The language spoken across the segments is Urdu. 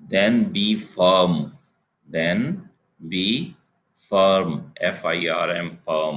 then be firm, then be firm, FIRM, firm।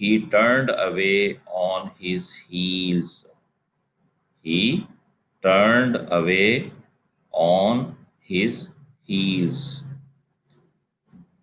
He turned away on his heels, he turned away on his heels।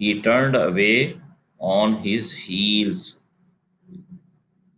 He turned away on his heels।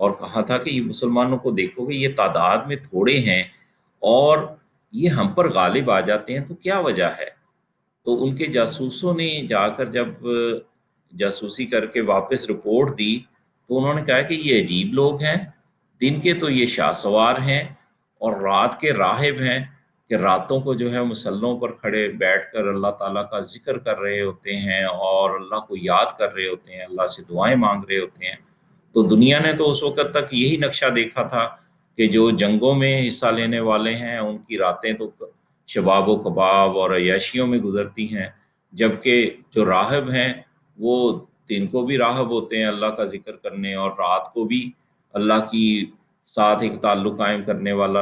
اور کہا تھا کہ یہ مسلمانوں کو دیکھو کہ یہ تعداد میں تھوڑے ہیں اور یہ ہم پر غالب آ جاتے ہیں، تو کیا وجہ ہے؟ تو ان کے جاسوسوں نے جا کر جب جاسوسی کر کے واپس رپورٹ دی تو انہوں نے کہا کہ یہ عجیب لوگ ہیں، دن کے تو یہ شاہ سوار ہیں اور رات کے راہب ہیں، کہ راتوں کو جو ہے مسلوں پر کھڑے بیٹھ کر اللہ تعالیٰ کا ذکر کر رہے ہوتے ہیں اور اللہ کو یاد کر رہے ہوتے ہیں، اللہ سے دعائیں مانگ رہے ہوتے ہیں۔ تو دنیا نے تو اس وقت تک یہی نقشہ دیکھا تھا کہ جو جنگوں میں حصہ لینے والے ہیں ان کی راتیں تو شباب و کباب اور عیاشیوں میں گزرتی ہیں، جبکہ جو راہب ہیں وہ دن کو بھی راہب ہوتے ہیں اللہ کا ذکر کرنے، اور رات کو بھی اللہ کی ساتھ ایک تعلق قائم کرنے والا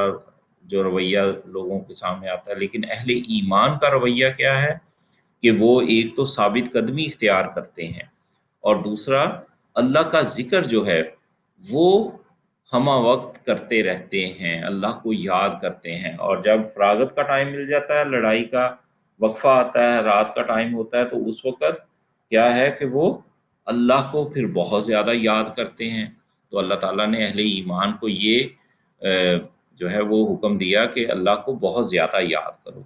جو رویہ لوگوں کے سامنے آتا ہے۔ لیکن اہل ایمان کا رویہ کیا ہے کہ وہ ایک تو ثابت قدمی اختیار کرتے ہیں، اور دوسرا اللہ کا ذکر جو ہے وہ ہمہ وقت کرتے رہتے ہیں، اللہ کو یاد کرتے ہیں، اور جب فراغت کا ٹائم مل جاتا ہے، لڑائی کا وقفہ آتا ہے، رات کا ٹائم ہوتا ہے، تو اس وقت کیا ہے کہ وہ اللہ کو پھر بہت زیادہ یاد کرتے ہیں۔ تو اللہ تعالیٰ نے اہل ایمان کو یہ جو ہے وہ حکم دیا کہ اللہ کو بہت زیادہ یاد کرو۔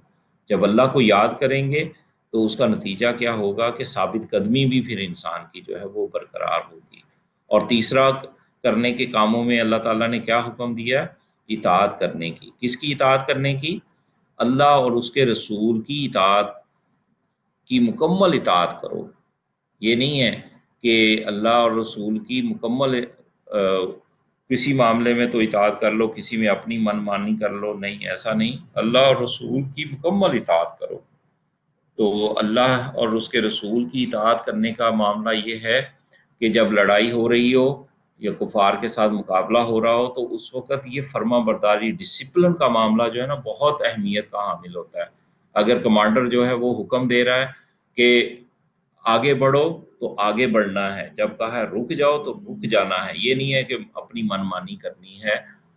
جب اللہ کو یاد کریں گے تو اس کا نتیجہ کیا ہوگا کہ ثابت قدمی بھی پھر انسان کی جو ہے وہ برقرار ہوگی۔ اور تیسرا کرنے کے کاموں میں اللہ تعالیٰ نے کیا حکم دیا؟ اطاعت کرنے کی۔ کس کی اطاعت کرنے کی؟ اللہ اور اس کے رسول کی اطاعت کی، مکمل اطاعت کرو۔ یہ نہیں ہے کہ اللہ اور رسول کی مکمل کسی معاملے میں تو اطاعت کر لو، کسی میں اپنی من مانی کر لو، نہیں، ایسا نہیں، اللہ اور رسول کی مکمل اطاعت کرو۔ تو اللہ اور اس کے رسول کی اطاعت کرنے کا معاملہ یہ ہے کہ جب لڑائی ہو رہی ہو یا کفار کے ساتھ مقابلہ ہو رہا ہو تو اس وقت یہ فرما برداری، ڈسپلن کا معاملہ جو ہے نا بہت اہمیت کا حامل ہوتا ہے۔ اگر کمانڈر جو ہے وہ حکم دے رہا ہے کہ آگے بڑھو تو آگے بڑھنا ہے، جب کہا ہے رک جاؤ تو رک جانا ہے، یہ نہیں ہے کہ اپنی من مانی کرنی ہے۔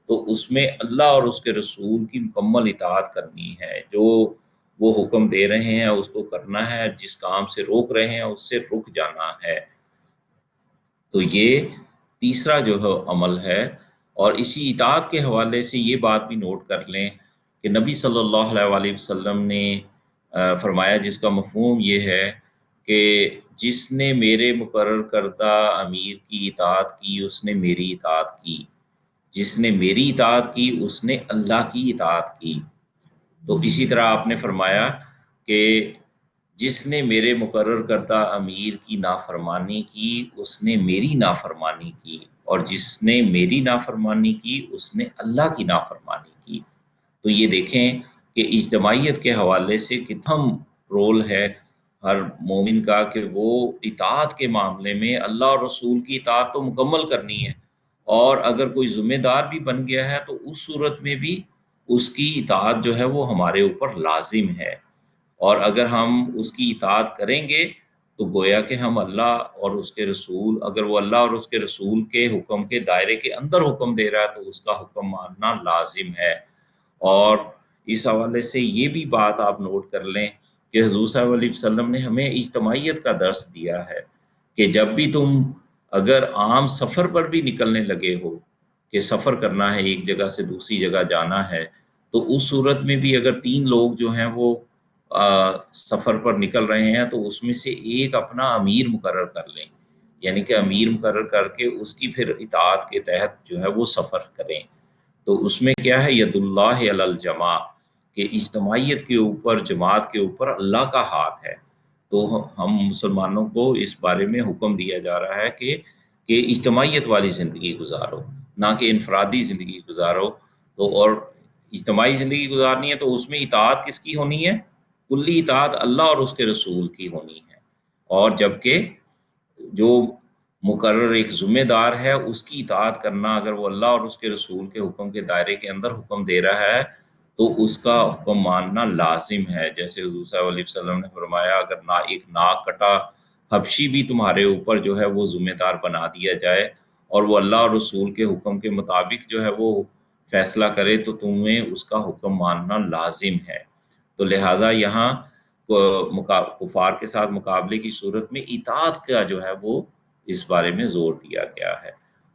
تو اس میں اللہ اور اس کے رسول کی مکمل اطاعت کرنی ہے، جو وہ حکم دے رہے ہیں اس کو کرنا ہے، جس کام سے روک رہے ہیں اس سے رک جانا ہے۔ تو یہ تیسرا جو ہے عمل ہے۔ اور اسی اطاعت کے حوالے سے یہ بات بھی نوٹ کر لیں کہ نبی صلی اللہ علیہ وآلہ وسلم نے فرمایا، جس کا مفہوم یہ ہے کہ جس نے میرے مقرر کردہ امیر کی اطاعت کی اس نے میری اطاعت کی، جس نے میری اطاعت کی اس نے اللہ کی اطاعت کی۔ تو اسی طرح آپ نے فرمایا کہ جس نے میرے مقرر کردہ امیر کی نافرمانی کی اس نے میری نافرمانی کی، اور جس نے میری نافرمانی کی اس نے اللہ کی نافرمانی کی۔ تو یہ دیکھیں کہ اجتماعیت کے حوالے سے کتنا رول ہے ہر مومن کا کہ وہ اطاعت کے معاملے میں اللہ اور رسول کی اطاعت تو مکمل کرنی ہے، اور اگر کوئی ذمہ دار بھی بن گیا ہے تو اس صورت میں بھی اس کی اطاعت جو ہے وہ ہمارے اوپر لازم ہے۔ اور اگر ہم اس کی اطاعت کریں گے تو گویا کہ ہم اللہ اور اس کے رسول، اگر وہ اللہ اور اس کے رسول کے حکم کے دائرے کے اندر حکم دے رہا ہے تو اس کا حکم ماننا لازم ہے۔ اور اس حوالے سے یہ بھی بات آپ نوٹ کر لیں کہ حضور صلی اللہ علیہ وسلم نے ہمیں اجتماعیت کا درس دیا ہے کہ جب بھی تم اگر عام سفر پر بھی نکلنے لگے ہو کہ سفر کرنا ہے، ایک جگہ سے دوسری جگہ جانا ہے، تو اس صورت میں بھی اگر تین لوگ جو ہیں وہ سفر پر نکل رہے ہیں تو اس میں سے ایک اپنا امیر مقرر کر لیں، یعنی کہ امیر مقرر کر کے اس کی پھر اطاعت کے تحت جو ہے وہ سفر کریں۔ تو اس میں کیا ہے، ید اللہ علی الجماع، کہ اجتماعیت کے اوپر، جماعت کے اوپر اللہ کا ہاتھ ہے۔ تو ہم مسلمانوں کو اس بارے میں حکم دیا جا رہا ہے کہ اجتماعیت والی زندگی گزارو، نہ کہ انفرادی زندگی گزارو۔ تو اور اجتماعی زندگی گزارنی ہے تو اس میں اطاعت کس کی ہونی ہے؟ کلی اطاعت اللہ اور اس کے رسول کی ہونی ہے۔ اور جبکہ جو مقرر ایک ذمہ دار ہے اس کی اطاعت کرنا، اگر وہ اللہ اور اس کے رسول کے حکم کے دائرے کے اندر حکم دے رہا ہے تو اس کا حکم ماننا لازم ہے۔ جیسے حضور صلی اللہ علیہ وسلم نے فرمایا، اگر ایک ناک کٹا حبشی بھی تمہارے اوپر جو ہے وہ ذمہ دار بنا دیا جائے اور وہ اللہ اور رسول کے حکم کے مطابق جو ہے وہ فیصلہ کرے تو تمہیں اس کا حکم ماننا لازم ہے۔ تو لہذا یہاں کفار کے ساتھ مقابلے کی صورت میں اطاعت کا جو ہے وہ اس بارے میں زور دیا گیا ہے۔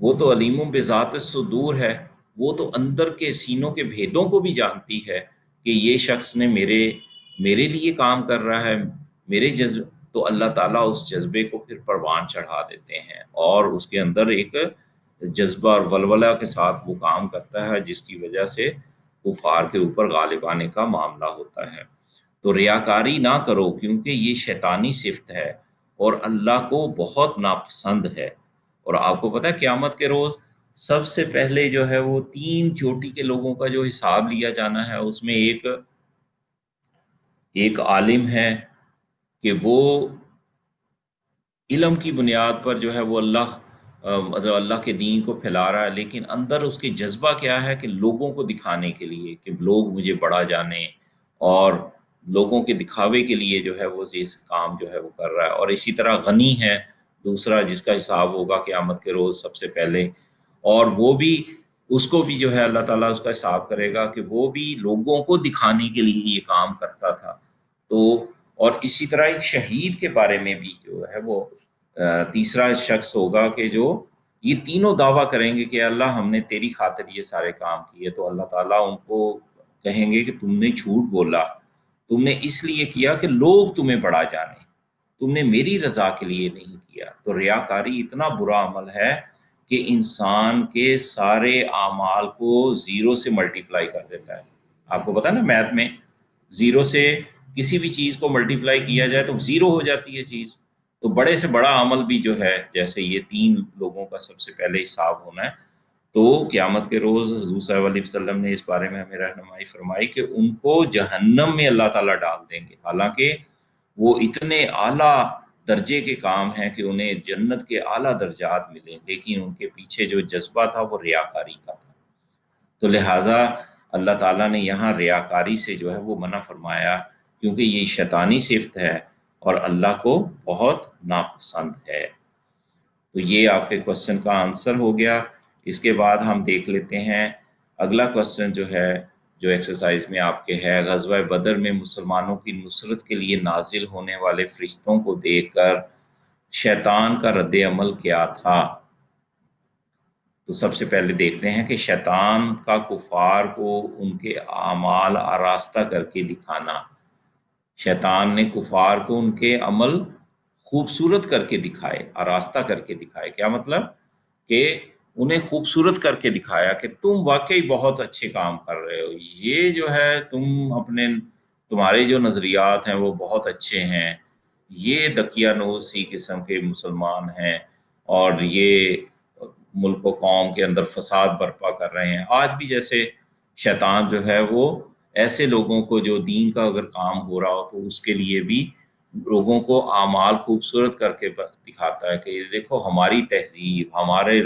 وہ تو علیم بذات الصدور ہے، وہ تو اندر کے سینوں کے بھیدوں کو بھی جانتی ہے کہ یہ شخص نے میرے لیے کام کر رہا ہے، میرے جذب، تو اللہ تعالیٰ اس جذبے کو پھر پروان چڑھا دیتے ہیں اور اس کے اندر ایک جذبہ اور ولولہ کے ساتھ وہ کام کرتا ہے، جس کی وجہ سے کفار کے اوپر غالب آنے کا معاملہ ہوتا ہے۔ تو ریاکاری نہ کرو کیونکہ یہ شیطانی صفت ہے اور اللہ کو بہت ناپسند ہے۔ اور آپ کو پتہ ہے قیامت کے روز سب سے پہلے جو ہے وہ 3 چوٹی کے لوگوں کا جو حساب لیا جانا ہے، اس میں ایک عالم ہے کہ وہ علم کی بنیاد پر جو ہے وہ مطلب اللہ کے دین کو پھیلا رہا ہے، لیکن اندر اس کے جذبہ کیا ہے کہ لوگوں کو دکھانے کے لیے کہ لوگ مجھے بڑا جانیں، اور لوگوں کے دکھاوے کے لیے جو ہے وہ یہ کام جو ہے وہ کر رہا ہے۔ اور اسی طرح غنی ہے دوسرا، جس کا حساب ہوگا قیامت کے روز سب سے پہلے، اور وہ بھی، اس کو بھی جو ہے اللہ تعالیٰ اس کا حساب کرے گا کہ وہ بھی لوگوں کو دکھانے کے لیے یہ کام کرتا تھا۔ تو اور اسی طرح ایک شہید کے بارے میں بھی جو ہے وہ تیسرا شخص ہوگا کہ جو یہ تینوں دعویٰ کریں گے کہ اللہ ہم نے تیری خاطر یہ سارے کام کیے، تو اللہ تعالیٰ ان کو کہیں گے کہ تم نے جھوٹ بولا، تم نے اس لیے کیا کہ لوگ تمہیں بڑا جانیں، تم نے میری رضا کے لیے نہیں کیا۔ تو ریاکاری اتنا برا عمل ہے کہ انسان کے سارے اعمال کو زیرو سے ملٹیپلائی کر دیتا ہے۔ آپ کو پتا نا میتھ میں زیرو سے کسی بھی چیز کو ملٹیپلائی کیا جائے تو زیرو ہو جاتی ہے چیز۔ تو بڑے سے بڑا عمل بھی جو ہے، جیسے یہ 3 لوگوں کا سب سے پہلے حساب ہونا ہے، تو قیامت کے روز حضور صلی اللہ علیہ وسلم نے اس بارے میں ہمیں رہنمائی فرمائی کہ ان کو جہنم میں اللہ تعالیٰ ڈال دیں گے، حالانکہ وہ اتنے اعلیٰ درجے کے کام ہیں کہ انہیں جنت کے اعلیٰ درجات ملیں، لیکن ان کے پیچھے جو جذبہ تھا وہ ریاکاری کا تھا۔ تو لہٰذا اللہ تعالیٰ نے یہاں ریاکاری سے جو ہے وہ منع فرمایا، کیونکہ یہ شیطانی صفت ہے اور اللہ کو بہت ناپسند ہے۔ تو یہ آپ کے کوشچن کا آنسر ہو گیا۔ اس کے بعد ہم دیکھ لیتے ہیں اگلا کوشچن جو ہے، جو ایکسرسائز میں آپ کے ہے، غزوہ بدر میں مسلمانوں کی نصرت کے لیے نازل ہونے والے فرشتوں کو دیکھ کر شیطان کا رد عمل کیا تھا؟ تو سب سے پہلے دیکھتے ہیں کہ شیطان کا کفار کو ان کے اعمال آراستہ کر کے دکھانا۔ شیطان نے کفار کو ان کے عمل خوبصورت کر کے دکھائے، آراستہ کر کے دکھائے۔ کیا مطلب؟ کہ انہیں خوبصورت کر کے دکھایا کہ تم واقعی بہت اچھے کام کر رہے ہو، یہ جو ہے تمہارے جو نظریات ہیں وہ بہت اچھے ہیں، یہ دقیانوسی قسم کے مسلمان ہیں اور یہ ملک و قوم کے اندر فساد برپا کر رہے ہیں۔ آج بھی جیسے شیطان جو ہے وہ ایسے لوگوں کو جو دین کا اگر کام ہو رہا ہو تو اس کے لیے بھی لوگوں کو اعمال خوبصورت کر کے دکھاتا ہے کہ دیکھو ہماری تہذیب، ہمارے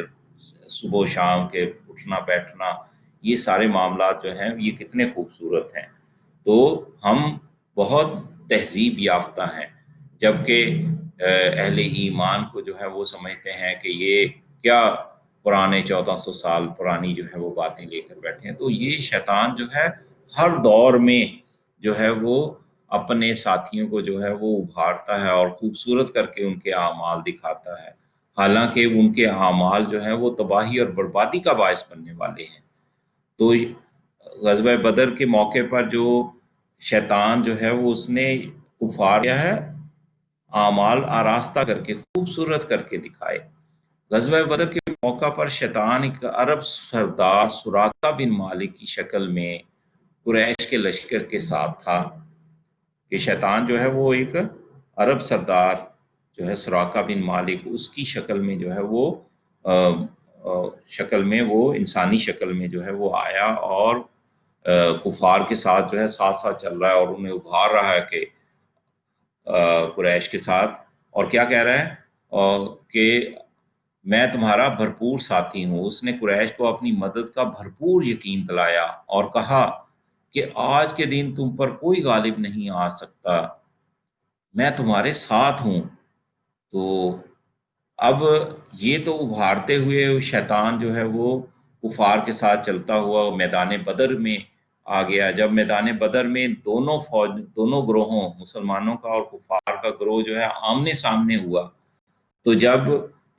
صبح و شام کے اٹھنا بیٹھنا، یہ سارے معاملات جو ہیں یہ کتنے خوبصورت ہیں، تو ہم بہت تہذیب یافتہ ہیں، جبکہ اہل ایمان کو جو ہے وہ سمجھتے ہیں کہ یہ کیا پرانے 1400 سال پرانی جو ہے وہ باتیں لے کر بیٹھے ہیں۔ تو یہ شیطان جو ہے ہر دور میں جو ہے وہ اپنے ساتھیوں کو جو ہے وہ ابھارتا ہے اور خوبصورت کر کے ان کے اعمال دکھاتا ہے، حالانکہ ان کے اعمال جو ہیں وہ تباہی اور بربادی کا باعث بننے والے ہیں۔ تو غزوہ بدر کے موقع پر جو شیطان جو ہے وہ اس نے کفار کیا ہے اعمال آراستہ کر کے خوبصورت کر کے دکھائے۔ غزوہ بدر کے موقع پر شیطان ایک عرب سردار سراقہ بن مالک کی شکل میں قریش کے لشکر کے ساتھ تھا۔ یہ شیطان جو ہے وہ ایک عرب سردار جو ہے سراقہ بن مالک، اس کی شکل میں جو ہے وہ انسانی شکل میں جو ہے وہ آیا اور کفار کے ساتھ جو ہے ساتھ ساتھ چل رہا ہے اور انہیں ابھار رہا ہے کہ قریش کے ساتھ، اور کیا کہہ رہا ہے کہ میں تمہارا بھرپور ساتھی ہوں۔ اس نے قریش کو اپنی مدد کا بھرپور یقین دلایا اور کہا کہ آج کے دن تم پر کوئی غالب نہیں آ سکتا، میں تمہارے ساتھ ہوں۔ تو اب یہ تو ابھارتے ہوئے شیطان جو ہے وہ کفار کے ساتھ چلتا ہوا میدان بدر میں آ گیا۔ جب میدان بدر میں دونوں گروہوں مسلمانوں کا اور کفار کا گروہ جو ہے آمنے سامنے ہوا، تو جب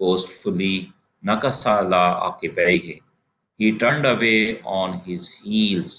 boastfully, nakasa la akibaihi, he turned away on his heels।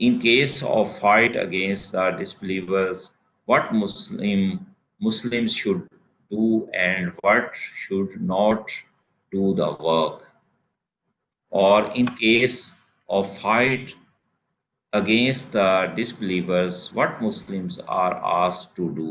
In case of fight against the disbelievers, what Muslims should do and what should not do the work? Or in case of fight against the disbelievers, what Muslims are asked to do?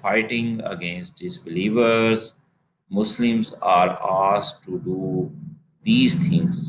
fighting against disbelievers, Muslims are asked to do these things।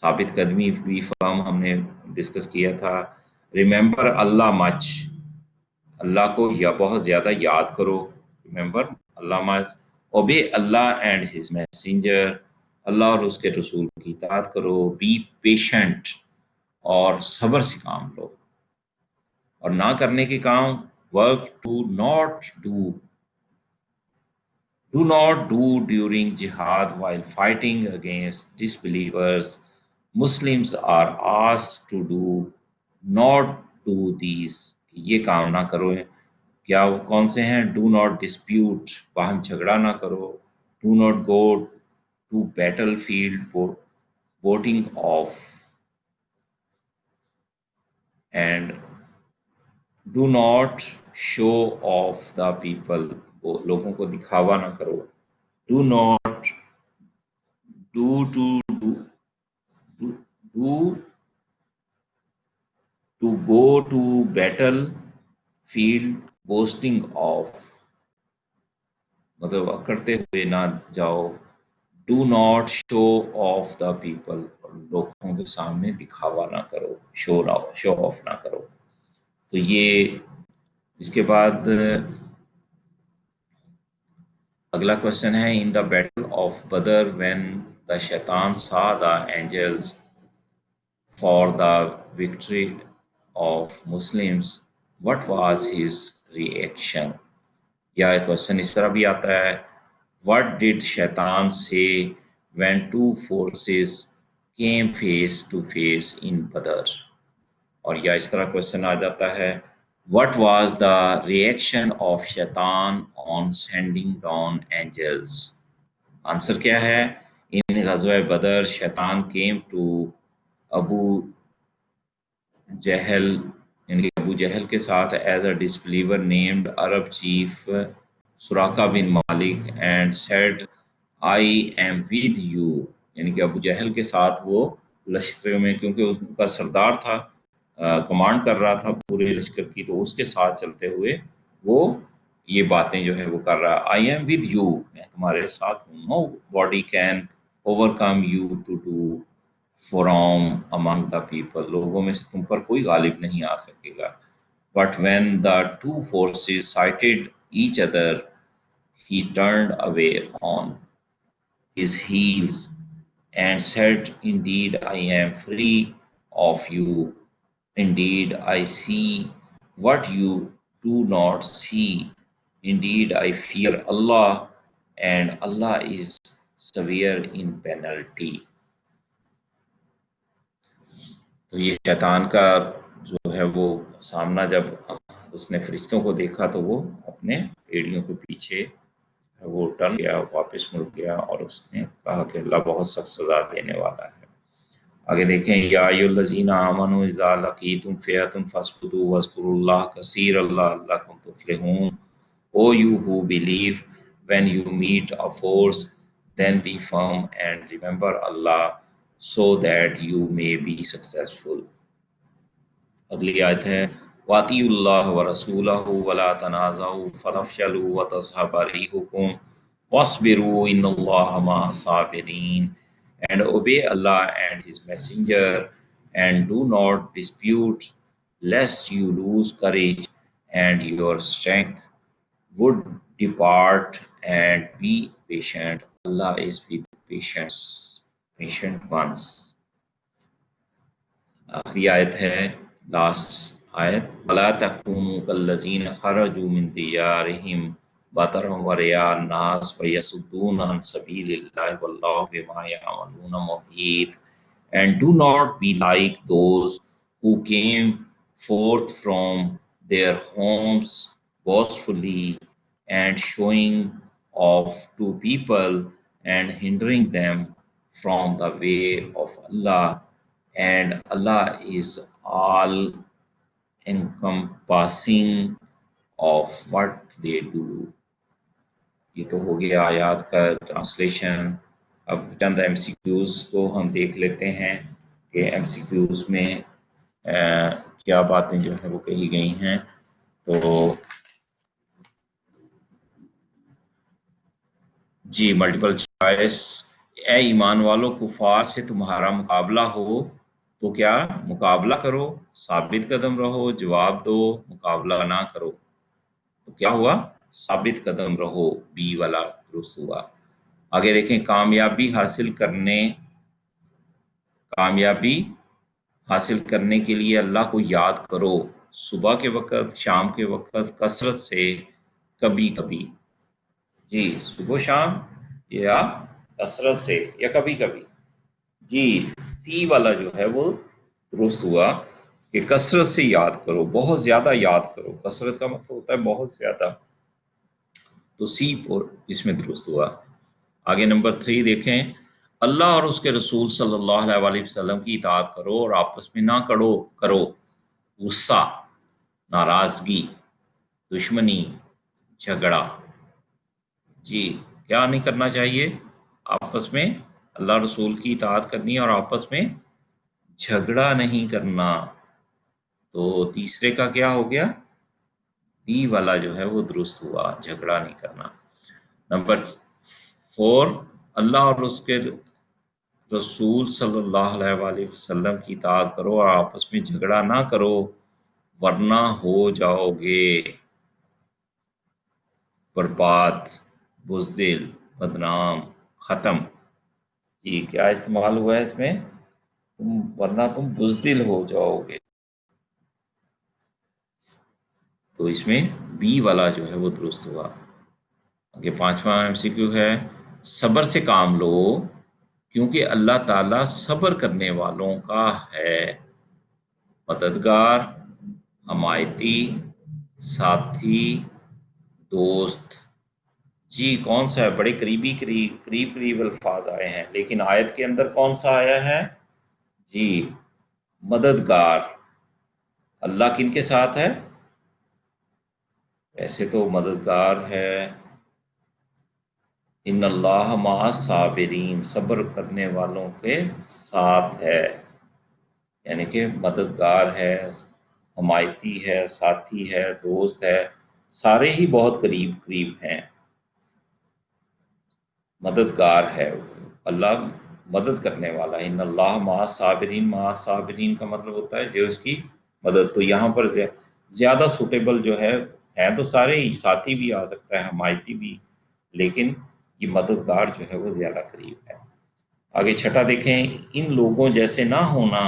ثابت قدمی بھی فرم ہم نے ڈسکس کیا تھا. ریممبر اللہ مچ، اللہ کو یا بہت زیادہ یاد کرو. Remember Allah much. Obey Allah and his messenger, Allah اور اس کے رسول کی اطاعت کرو. بی پیشنٹ، اور صبر سے کام لو. اور نہ کرنے کے کام، work to not do not do during jihad while fighting against disbelievers. Muslims are asked to do not do these. یہ کام نہ کرو. کیا وہ کون سے ہیں؟ do not dispute، باہم جھگڑا نہ کرو. do not go to battlefield voting off، and do not show off the people، لوگوں کو دکھاوا نہ کرو. do not do to do to go to battle field boasting of، مطلب کرتے ہوئے نہ جاؤ. do not show off the people، لوگوں کے سامنے دکھاوا نہ کرو، show off نہ کرو. تو یہ اس کے بعد اگلا کوشچن ہے in the battle of Badr when the Shaitan saw the angels for the victory of Muslims what was his reaction. یا کوشچن اس طرح بھی آتا ہے وٹ ڈڈ شیطان سے when two forces came face to face in Badr. اور یا اس طرح کوشچن آ جاتا ہے what was the reaction of shaitan on sending down angels. Answer کیا ہے؟ ان غزوہ بدر شیطان came to ابو جہل، یعنی ابو جہل کے ساتھ as a disbeliever named Arab chief سراقہ bin Malik and said I am with you. یعنی کہ ابو جہل کے ساتھ وہ لشکر میں، کیونکہ ان کا سردار تھا، کمانڈ کر رہا تھا پورے لشکر کی، تو اس کے ساتھ چلتے ہوئے وہ یہ باتیں جو ہے وہ کر رہا. آئی ایم ود یو، میں تمہارے ساتھ ہوں. Nobody can overcome you today from among the people, لوگوں میں سے تم پر کوئی غالب نہیں آ سکے گا. But when the two forces sighted each other he turned away on his heels and said indeed I am free of you. Indeed, I see what you do not see. Indeed, I fear Allah, and Allah is severe in penalty. تو یہ شیطان کا جو ہے وہ سامنا جب اس نے فرشتوں کو دیکھا تو وہ اپنے ایڑیوں کے پیچھے وہ ٹرن گیا، واپس مڑ گیا، اور اس نے کہا کہ اللہ بہت سخت سزا دینے والا ہے. آگے دیکھیں یا ایھا الذین آمنوا اذا لقیتم فئۃ فاثبتوا واذکروا اللہ کثیرا لعلکم تفلحون. O you who believe, when you meet a force, then be firm and remember Allah so that you may be successful. اگلی آیت ہے وَأَطِیعُوا اللَّهَ وَرَسُولَهُ وَلَا تَنَازَعُوا فَتَفْشَلُوا وَتَذْهَبَ رِیحُکُمْ وَاصْبِرُوا إِنَّ اللَّهَ مَعَ الصَّابِرِینَ. And obey Allah and His Messenger, and do not dispute, lest you lose courage and your strength would depart, and be patient. Allah is with patient ones. آخری آیت ہے لاسٹ آیت وَلَا تَكُونُوا كَالَّذِينَ خَرَجُوا مِن دِيَارِهِمْ بَطَرًا وَرِئَاءَ النَّاسِ فَيَصُدُّونَ عَن سَبِيلِ اللَّهِ وَاللَّهُ بِمَا يَعْمَلُونَ مُحِيطٌ. And do not be like those who came forth from their homes boastfully and showing off to people and hindering them from the way of Allah. And Allah is all encompassing of what they do. یہ تو ہو گیا آیات کا ٹرانسلیشن. اب چند ایم سی کیوز کو ہم دیکھ لیتے ہیں کہ ایم سی کیوز میں کیا باتیں جو ہے وہ کہی گئی ہیں. تو جی ملٹیپل چوائس اے ایمان والو کفار سے تمہارا مقابلہ ہو تو کیا مقابلہ کرو، ثابت قدم رہو، جواب دو، مقابلہ نہ کرو تو کیا ہوا، ثابت قدم رہو، بی والا درست ہوا۔ آگے دیکھیں، کامیابی حاصل کرنے کے لیے اللہ کو یاد کرو، صبح کے وقت، شام کے وقت، کثرت سے، کبھی کبھی۔ جی صبح شام یا کثرت سے یا کبھی کبھی۔ جی سی والا جو ہے وہ درست ہوا کہ کثرت سے یاد کرو، بہت زیادہ یاد کرو، کثرت کا مطلب ہوتا ہے بہت زیادہ، تو سی اس میں درست ہوا۔ آگے نمبر 3 دیکھیں، اللہ اور اس کے رسول صلی اللہ علیہ وسلم کی اطاعت کرو اور آپس میں نہ کرو غصہ، ناراضگی، دشمنی، جھگڑا۔ جی کیا نہیں کرنا چاہیے، آپس میں اللہ رسول کی اطاعت کرنی اور آپس میں جھگڑا نہیں کرنا۔ تو تیسرے کا کیا ہو گیا، ڈی والا جو ہے وہ درست ہوا، جھگڑا نہیں کرنا۔ نمبر 4، اللہ اور اس کے رسول صلی اللہ علیہ وسلم کی اطاعت کرو اور آپس میں جھگڑا نہ کرو ورنہ ہو جاؤ گے برباد، بزدل، بدنام، ختم۔ جی کیا استعمال ہوا ہے اس میں، ورنہ تم بزدل ہو جاؤ گے، تو اس میں بی والا جو ہے وہ درست ہوا۔ آگے 5واں MCQ ہے، صبر سے کام لو کیونکہ اللہ تعالیٰ صبر کرنے والوں کا ہے مددگار، حمایتی، ساتھی، دوست۔ جی کون سا ہے، بڑے قریب الفاظ آئے ہیں، لیکن آیت کے اندر کون سا آیا ہے، جی مددگار۔ اللہ کن کے ساتھ ہے، ایسے تو مددگار ہے ان اللہ مع الصابرین، صبر کرنے والوں کے ساتھ ہے، یعنی کہ مددگار ہے، حمایتی ہے، ساتھی ہے، دوست ہے، سارے ہی بہت قریب ہیں، مددگار ہے اللہ، مدد کرنے والا ہے۔ ان اللہ مع الصابرین، مع الصابرین کا مطلب ہوتا ہے جو اس کی مدد، تو یہاں پر زیادہ سوٹیبل جو ہے تو سارے ہی، ساتھی بھی آ سکتا ہے، حمایتی بھی، لیکن یہ مددگار جو ہے وہ زیادہ قریب ہے۔ آگے 6 دیکھیں، ان لوگوں جیسے نہ ہونا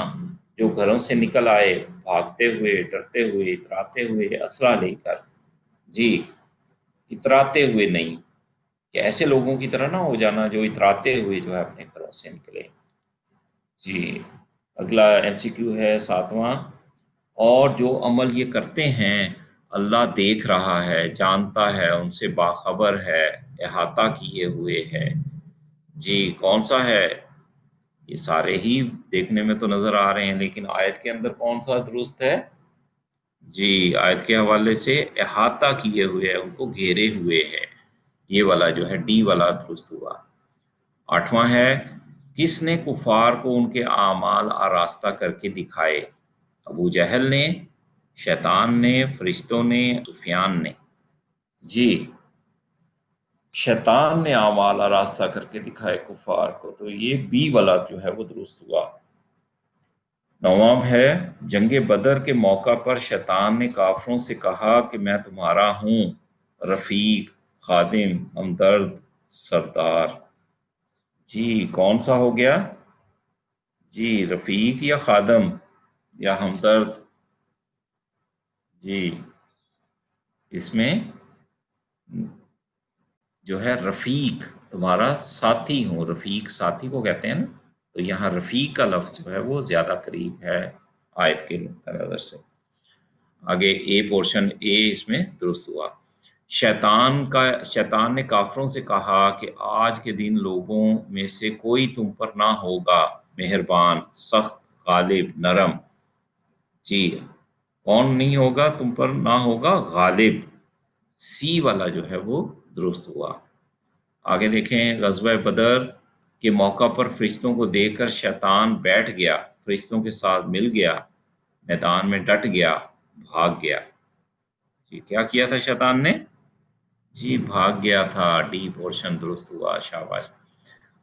جو گھروں سے نکل آئے بھاگتے ہوئے، ڈرتے ہوئے، اتراتے ہوئے، اسلحہ لے کر۔ جی اتراتے ہوئے نہیں، کہ ایسے لوگوں کی طرح نہ ہو جانا جو اتراتے ہوئے جو ہے اپنے گھروں سے نکلے۔ جی اگلا MCQ ہے 7واں، اور جو عمل یہ کرتے ہیں اللہ دیکھ رہا ہے، جانتا ہے، ان سے باخبر ہے، احاطہ کیے ہوئے ہے۔ جی کون سا ہے، یہ سارے ہی دیکھنے میں تو نظر آ رہے ہیں، لیکن آیت کے اندر کون سا درست ہے، جی آیت کے حوالے سے احاطہ کیے ہوئے ہے، ان کو گھیرے ہوئے ہے، یہ والا جو ہے ڈی والا درست ہوا۔ 8واں ہے، کس نے کفار کو ان کے اعمال آراستہ کر کے دکھائے، ابو جہل نے، شیطان نے، فرشتوں نے، سفیان نے۔ جی شیطان نے اعمال آراستہ کر کے دکھائے کفار کو، تو یہ بی والا جو ہے وہ درست ہوا۔ 9واں ہے، جنگ بدر کے موقع پر شیطان نے کافروں سے کہا کہ میں تمہارا ہوں رفیق، خادم، ہمدرد، سردار۔ جی کون سا ہو گیا، جی رفیق یا خادم یا ہمدرد، جی اس میں جو ہے رفیق، تمہارا ساتھی ہوں، رفیق ساتھی کو کہتے ہیں نا، تو یہاں رفیق کا لفظ جو ہے وہ زیادہ قریب ہے آیت کے نظر سے۔ آگے اے پورشن اے اس میں درست ہوا، شیطان نے کافروں سے کہا کہ آج کے دن لوگوں میں سے کوئی تم پر نہ ہوگا مہربان، سخت، غالب، نرم۔ جی کون نہیں ہوگا تم پر، نہ ہوگا غالب، سی والا جو ہے وہ درست ہوا۔ آگے دیکھیں، غزوہ بدر کے موقع پر فرشتوں کو دیکھ کر شیطان بیٹھ گیا، فرشتوں کے ساتھ مل گیا، میدان میں ڈٹ گیا، بھاگ گیا۔ جی کیا کیا تھا شیطان نے، جی بھاگ گیا تھا، ڈی پورشن درست ہوا، شاباش۔